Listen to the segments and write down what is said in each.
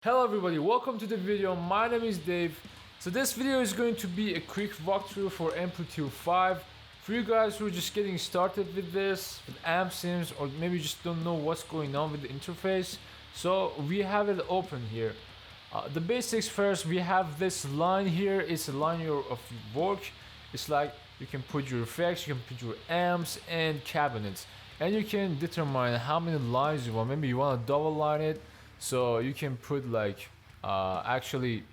Hello everybody, welcome to the video. My name is Dave. So this video is going to be a quick walkthrough for Amplitube 5. For you guys who are just getting started with this, with amp sims, or maybe just don't know what's going on with the interface. So we have it open here. The basics first, we have this line here. It's a line of work. It's like you can put your effects, you can put your amps and cabinets. And you can determine how many lines you want. Maybe you want to double line it. So you can put like actually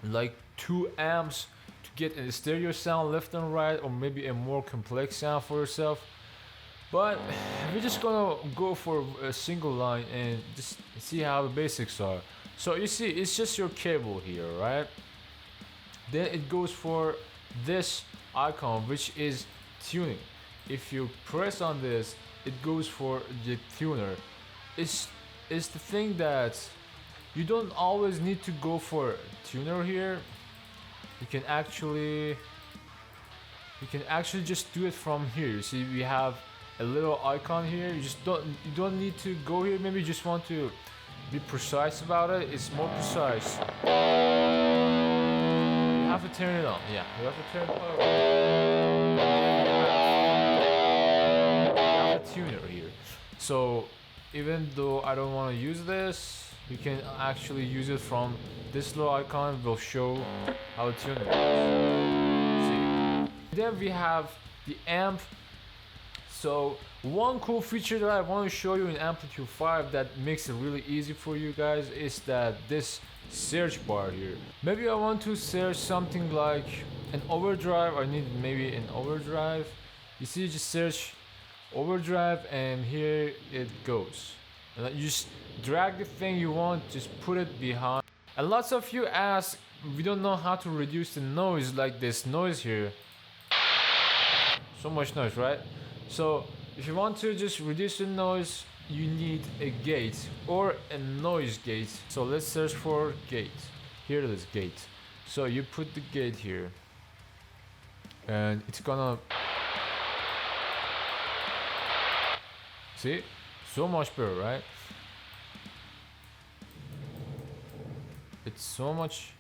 like 2 amps to get a stereo sound left and right, or maybe a more complex sound for yourself. But we're just gonna go for a single line and just see how the basics are. So you see, it's just your cable here, right? Then it goes for this icon, which is tuning. If you press on this, it goes for the tuner. It's the thing that you don't always need to go for tuner here. You can actually just do it from here. You see, we have a little icon here. You don't need to go here. Maybe you just want to be precise about it. It's more precise. You have to turn it on. Yeah, you have to turn it on. You have a tuner here. So even though I don't want to use this, you can actually use it from this little icon. Will show how to tune it. See. Then we have the amp. So one cool feature that I want to show you in Amplitube 5 that makes it really easy for you guys is that this search bar here. Maybe I want to search something like an overdrive. I need maybe an overdrive. You see, just search overdrive and here it goes. And you just drag the thing you want, just put it behind. And lots of you ask, we don't know how to reduce the noise, like this noise here. So much noise, right? So if you want to just reduce the noise, you need a gate or a noise gate. So let's search for gate. Here it is, gate. So you put the gate here and it's gonna, see, so much better, right? It's so much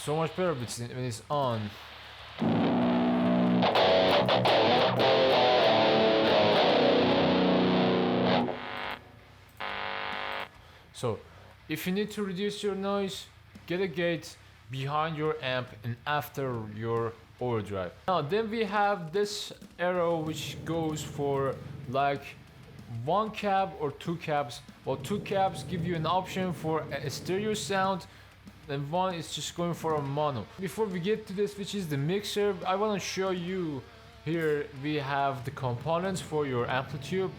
better when it's on. So if you need to reduce your noise, get a gate behind your amp and after your overdrive. Now then we have this arrow which goes for like 1 cab or 2 cabs. Well, 2 cabs give you an option for a stereo sound, and 1 is just going for a mono. Before we get to this, which is the mixer, I want to show you here we have the components for your Amplitube.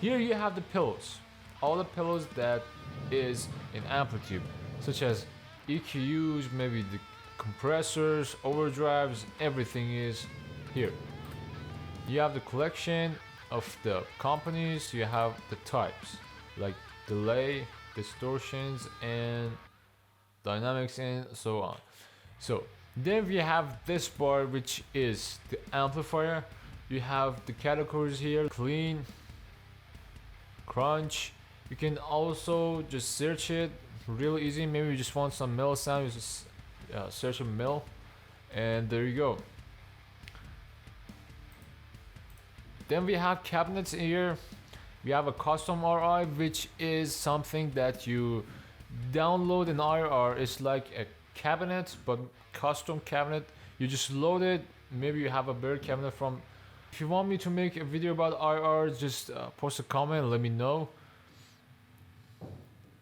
Here you have the pillows, all the pillows that is in Amplitube, such as EQUs, maybe the compressors, overdrives, everything is here. You have the collection of the companies, you have the types like delay, distortions, and dynamics, and so on. So then we have this bar, which is the amplifier. You have the categories here: clean, crunch. You can also just search it really easy. Maybe you just want some mill sound, you just search a mill, and there you go. Then we have cabinets here. We have a custom RI, which is something that you download an IR. It's like a cabinet, but custom cabinet. You just load it. Maybe you have a better cabinet from. If you want me to make a video about IR, just post a comment and let me know.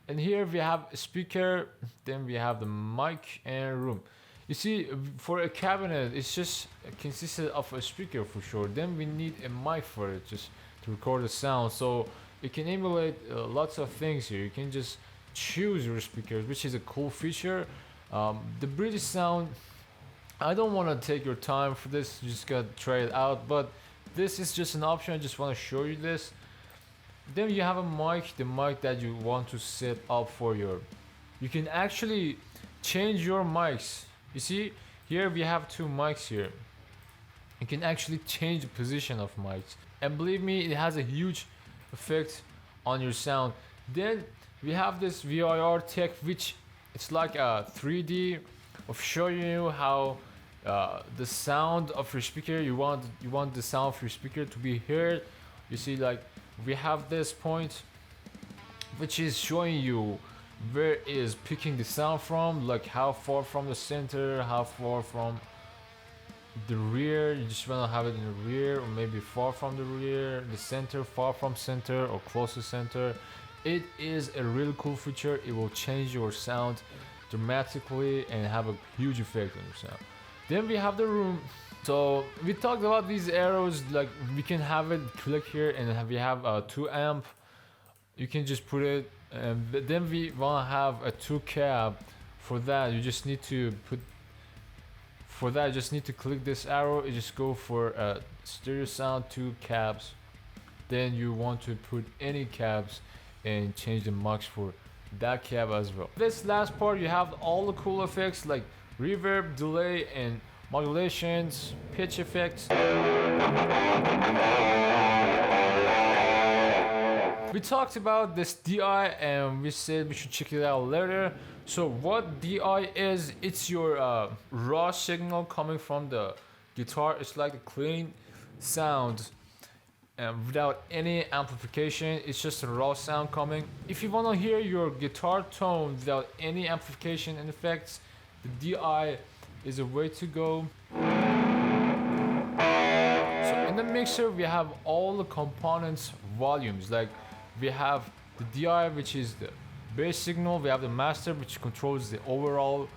And here we have a speaker. Then we have the mic and room. You see, for a cabinet, it's just consisted of a speaker for sure. Then we need a mic for it, just to record the sound. So it can emulate lots of things here. You can just choose your speakers, which is a cool feature. The British sound, I don't want to take your time for this. You just gotta try it out. But this is just an option. I just want to show you this. Then you have a mic, the mic that you want to set up for your. You can actually change your mics. You see, here we have 2 mics here. You can actually change the position of mics. And believe me, it has a huge effect on your sound. Then we have this VIR tech, which it's like a 3D of showing you how the sound of your speaker, you want the sound of your speaker to be heard. You see, like we have this point which is showing you where is picking the sound from, like how far from the center, how far from the rear. You just want to have it in the rear, or maybe far from the rear, the center, far from center, or close to center. It is a really cool feature. It will change your sound dramatically and have a huge effect on your sound. Then we have the room. So we talked about these arrows, like we can have it click here, and we have a 2 amp. You can just put it, but then we want to have a 2 cab. For that you just need to click this arrow. You just go for a stereo sound 2 cabs. Then you want to put any cabs and change the mux for that cab as well. This last part, you have all the cool effects like reverb, delay, and modulations, pitch effects. We talked about this DI and we said we should check it out later. So what DI is, it's your raw signal coming from the guitar. It's like a clean sound without any amplification. It's just a raw sound coming. If you want to hear your guitar tone without any amplification and effects, the DI is a way to go. So in the mixer we have all the components volumes. Like we have the DI, which is the bass signal. We have the master, which controls the overall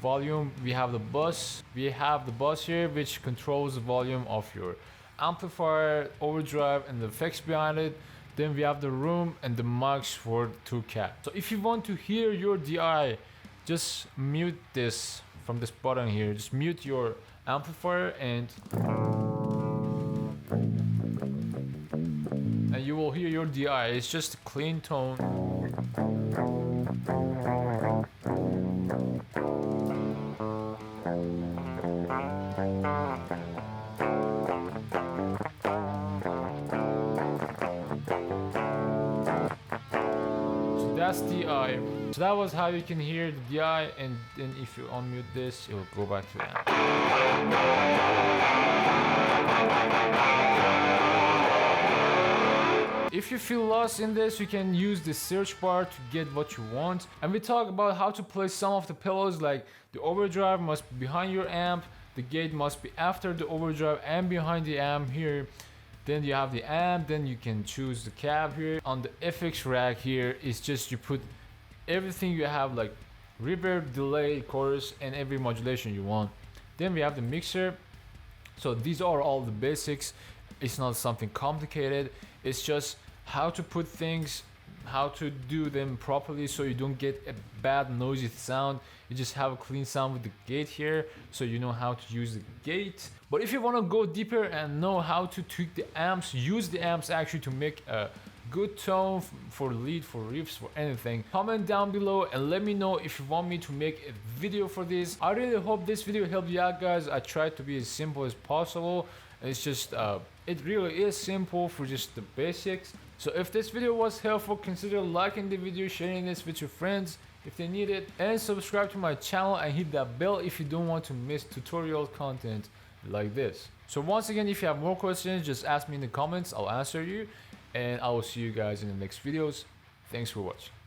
volume. We have the bus. We have the bus here, which controls the volume of your amplifier, overdrive, and the effects behind it. Then we have the room and the mux for 2 cab. So if you want to hear your DI, just mute this from this button here. Just mute your amplifier and you will hear your DI. It's just a clean tone. So that's DI. So that was how you can hear the DI, and then if you unmute this, it will go back to that. If you feel lost in this, you can use the search bar to get what you want. And we talk about how to place some of the pillows, like the overdrive must be behind your amp, the gate must be after the overdrive and behind the amp here. Then you have the amp, then you can choose the cab here. On the FX rack here, it's just you put everything you have, like reverb, delay, chorus, and every modulation you want. Then we have the mixer. So these are all the basics. It's not something complicated. It's just how to put things, how to do them properly so you don't get a bad noisy sound. You just have a clean sound with the gate here, so you know how to use the gate. But if you want to go deeper and know how to tweak the amps, use the amps actually to make a good tone for lead, for riffs, for anything, comment down below and let me know if you want me to make a video for this. I really hope this video helped you out, guys. I tried to be as simple as possible. It's just it really is simple for just the basics. So if this video was helpful, consider liking the video, sharing this with your friends if they need it, and subscribe to my channel and hit that bell if you don't want to miss tutorial content like this. So once again, if you have more questions, just ask me in the comments. I'll answer you, and I will see you guys in the next videos. Thanks for watching.